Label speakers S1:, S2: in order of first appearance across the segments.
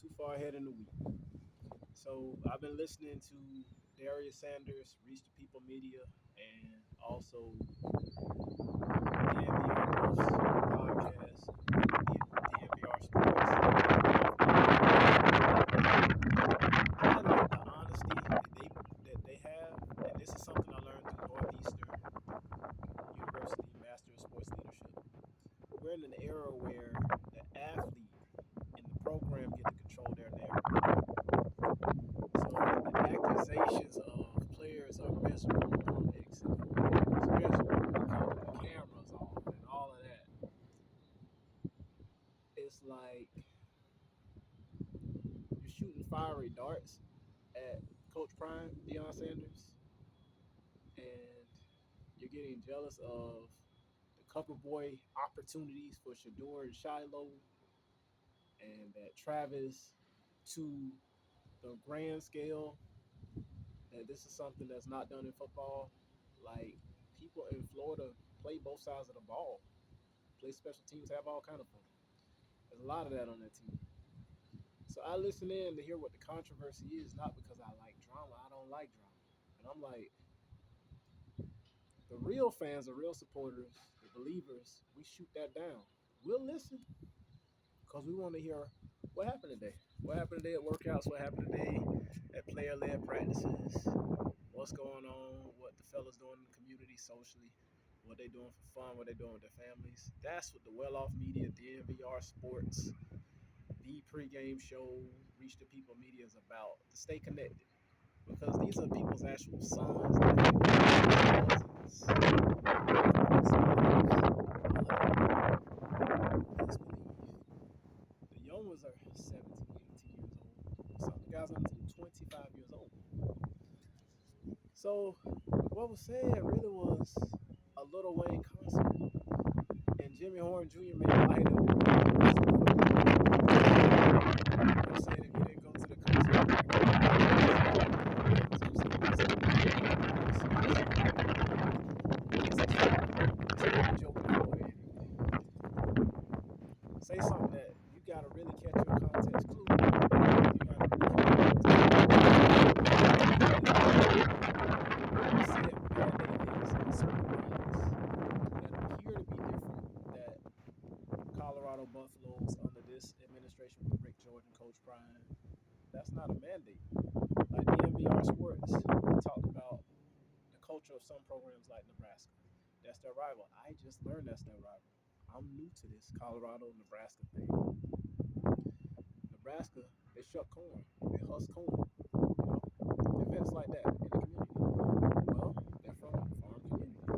S1: too far ahead in the week. So I've been listening to Darius Sanders, Reach the People Media, and also DNVR Buffs podcast, DNVR Sports. I like the honesty that they have, and this is something I learned through Northeastern University Master of Sports Leadership. We're in an era where the athlete and the program get to control their narrative. So the accusations of players are miserable on X and O, miserable, cutting the cameras off, and all of that. It's like you're shooting fiery darts at Coach Prime, Deion Sanders, and you're getting jealous of the cover boy opportunities for Shador and Shiloh, and that Travis, to the grand scale, that this is something that's not done in football. Like, people in Florida play both sides of the ball, play special teams, have all kind of fun. There's a lot of that on that team. So I listen in to hear what the controversy is, not because I like drama. I don't like drama. And I'm like, the real fans, the real supporters, the believers, we shoot that down. We'll listen because we want to hear what happened today. What happened today at workouts? What happened today at player-led practices? What's going on? What the fellas doing in the community socially? What they doing for fun? What they doing with their families? That's what the Well-Off Media, DNVR Sports, the pregame show, Reach the People Media is about. To stay connected, because these are people's actual sons, nephews, cousins, best believe. The young ones are 17, 18 years old. Some of the guys on the team 25 years old. So what was said really was a Little Wayne concert, and Jimmy Horn Jr. made light of it. They're saying if you didn't go to the concert, say something that you gotta really catch your context clue. You gotta really say it mandated certain things that appear to be different, that Colorado Buffaloes under this administration with Rick Jordan, Coach Prime, that's not a mandate. Like DNVR Sports talked about the culture of some programs like Nebraska. That's their rival. I just learned that's their rival. I'm new to this Colorado Nebraska thing. Nebraska, they shuck corn, they husk corn, events like that in the community. Well, they're from farm communities,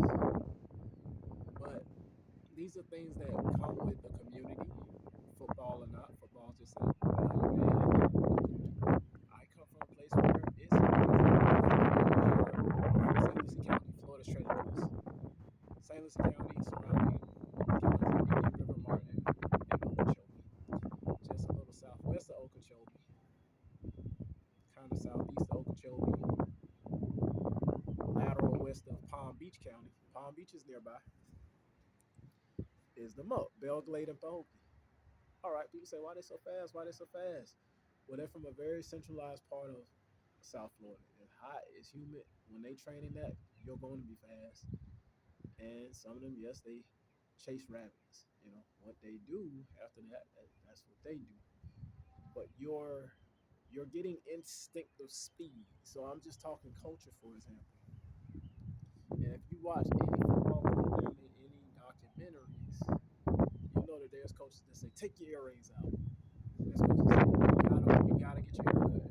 S1: but these are things that come with the community, football or not. Football just a value add. I come from a place where it's St. Lucie County, Florida's treasure coast. St. Lucie County, surrounding counties like Indian River, Martin, and Okeechobee. Just a little southwest of Okeechobee, kind of southeast of Okeechobee, lateral west of Palm Beach County. Palm Beach is nearby. Is the Muck, Belle Glade, and Pahokee. All right, people say, why they so fast? Why they so fast? Well, they're from a very centralized part of South Florida. It's hot, it's humid. When they training that, you're going to be fast. And some of them, yes, they chase rabbits. What they do after that, that's what they do. But you're getting instinctive speed. So I'm just talking culture, for example. And if you watch any football programming, any documentaries, you know that there's coaches that say, take your earrings out. There's coaches that say, you gotta get your hair cut.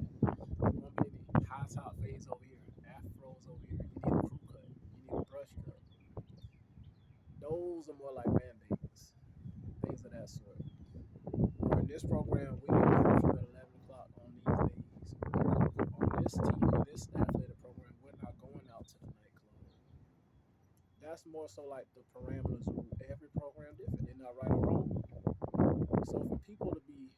S1: You won't be any high top fades over here, afros over here. You need a crew cut. You need a brush cut. Those are more like mandates, things of that sort. Or in this program, we get curfew at 11 o'clock on these days. On this team, in this athletic program, we're not going out to the nightclub. That's more so like the parameters of every program different. They're not right or wrong. So for people to be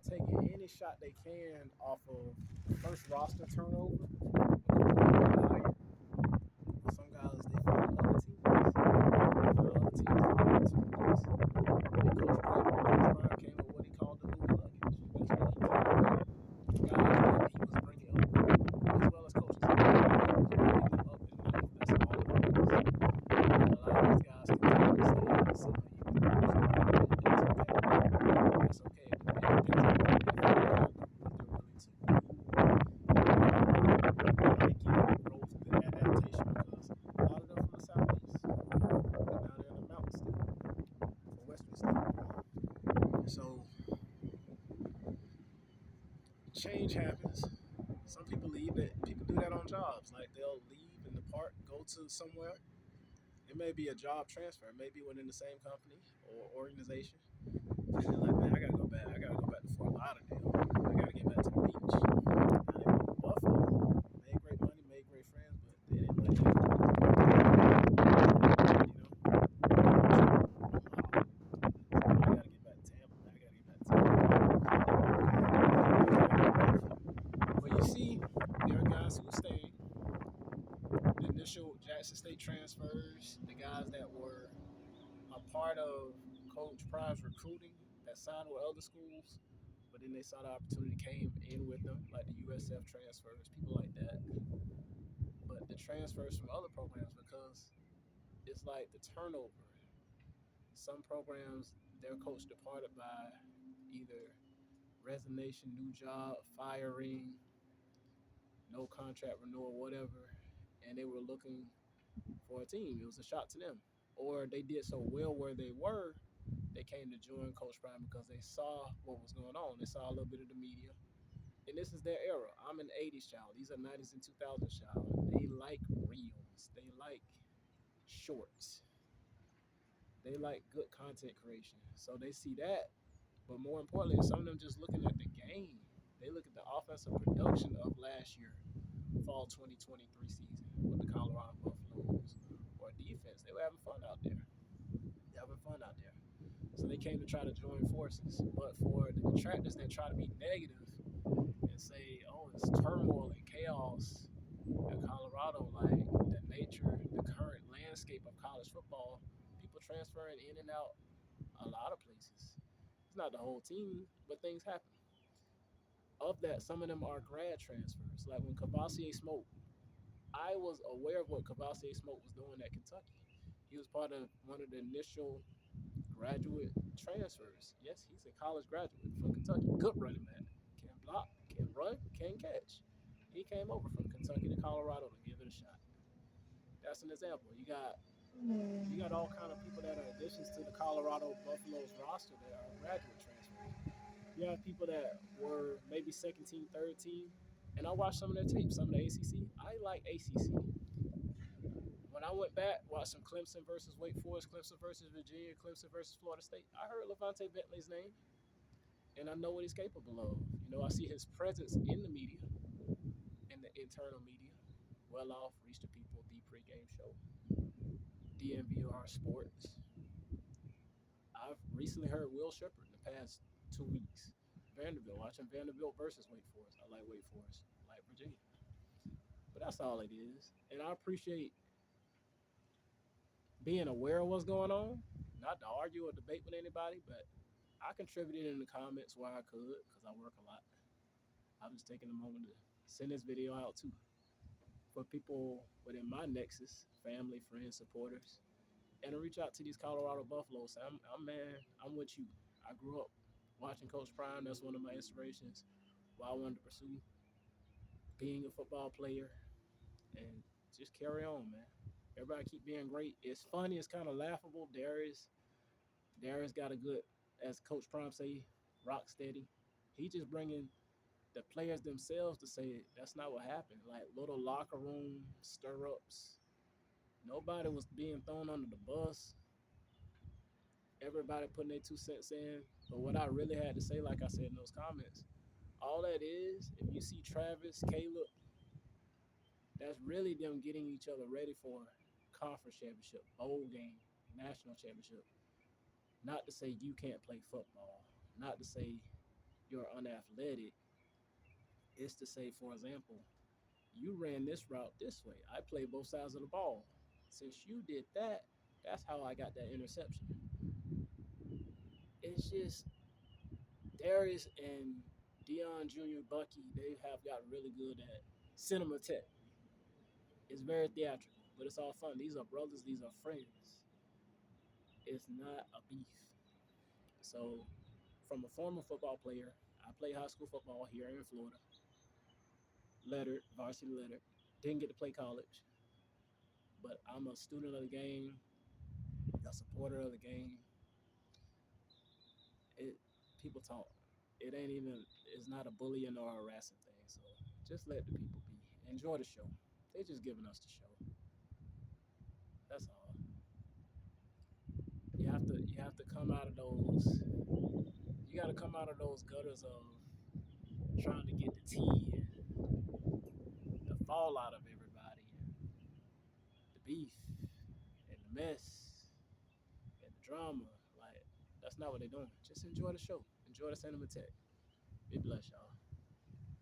S1: taking any shot they can off of the first roster turnover, some guys, they find other teams. They find other teams that have opportunities. They coach private. change happens. Some people leave it. People do that on jobs. Like they'll leave and depart, go to somewhere. It may be a job transfer, maybe within the same company or organization. And they're like, man, I gotta go back. I gotta go back to Fort Lauderdale. I gotta get back to the beach. Now they went to Buffalo, made great money, made great friends, but they didn't like it. I gotta get back to Tampa. I gotta get back to Tampa. But you see, there are guys who stay. The initial Jackson State transfers, the guys that were a part of Coach Prime's recruiting that signed with other schools, but then they saw the opportunity came in with them, like the USF transfers, people like that. But the transfers from other programs, because it's like the turnover. Some programs, their coach departed by either resignation, new job, firing, no contract renewal, whatever, and they were looking for a team. It was a shot to them. Or they did so well where they were, they came to join Coach Prime because they saw what was going on. They saw a little bit of the media. And this is their era. I'm an 80s child. These are 90s and 2000s child. They like reels. They like shorts. They like good content creation. So they see that. But more importantly, some of them just looking at the game. They look at the offensive production of last year, fall 2023 season with the Colorado Buffaloes or defense. They were having fun out there. Having fun out there. So they came to try to join forces. But for the detractors that try to be negative and say, oh, it's turmoil and chaos in Colorado, like the nature, the current landscape of college football, people transferring in and out a lot of places. It's not the whole team, but things happen. Of that, some of them are grad transfers. Like when Cavassier Smoke, I was aware of what Cavassier Smoke was doing at Kentucky. He was part of one of the initial graduate transfers. Yes, he's a college graduate from Kentucky. Good running back. Can block, can run, can catch. He came over from Kentucky to Colorado to give it a shot. That's an example. You got all kind of people that are additions to the Colorado Buffaloes roster that are graduate transfers. You have people that were maybe second team, third team, and I watched some of their tapes, some of the ACC. I like ACC. When I went back, watched some Clemson versus Wake Forest, Clemson versus Virginia, Clemson versus Florida State, I heard Levante Bentley's name, and I know what he's capable of. I see his presence in the media, in the internal media. Well off, Reach the People, the pregame show, DNVR Sports. I've recently heard Will Shepard in the past 2 weeks. Vanderbilt, watching Vanderbilt versus Wake Forest. I like Wake Forest, I like Virginia. But that's all it is. And I appreciate being aware of what's going on, not to argue or debate with anybody, but I contributed in the comments where I could because I work a lot. I'm just taking a moment to send this video out too for people within my nexus, family, friends, supporters, and to reach out to these Colorado Buffaloes. Say, I'm with you. I grew up watching Coach Prime. That's one of my inspirations. What I wanted to pursue, being a football player, and just carry on, man. Everybody keep being great. It's funny. It's kind of laughable. Darius got a good, as Coach Prime say, rock steady. He just bringing the players themselves to say that's not what happened. Like little locker room stir-ups. Nobody was being thrown under the bus. Everybody putting their 2 cents in. But what I really had to say, like I said in those comments, all that is, if you see Travis, Caleb, that's really them getting each other ready for conference championship, bowl game, national championship. Not to say you can't play football, not to say you're unathletic. It's to say, for example, you ran this route this way. I played both sides of the ball. Since you did that, that's how I got that interception. It's just Darius and Dion Jr. Bucky, they have got really good at cinema tech. It's very theatrical, but it's all fun. These are brothers, these are friends. It's not a beef. So, from a former football player, I played high school football here in Florida. Lettered, varsity lettered. Didn't get to play college, but I'm a student of the game, a supporter of the game. It People talk. it ain't even it's not a bullying or harassing thing. So just let the people be. Enjoy the show. They just giving us the show. That's all. You have to come out of those. You got to come out of those gutters of trying to get the tea and the fallout of everybody and the beef and the mess and the drama. Like that's not what they're doing. Just enjoy the show. Enjoy the Cinema Tech. Be blessed, y'all.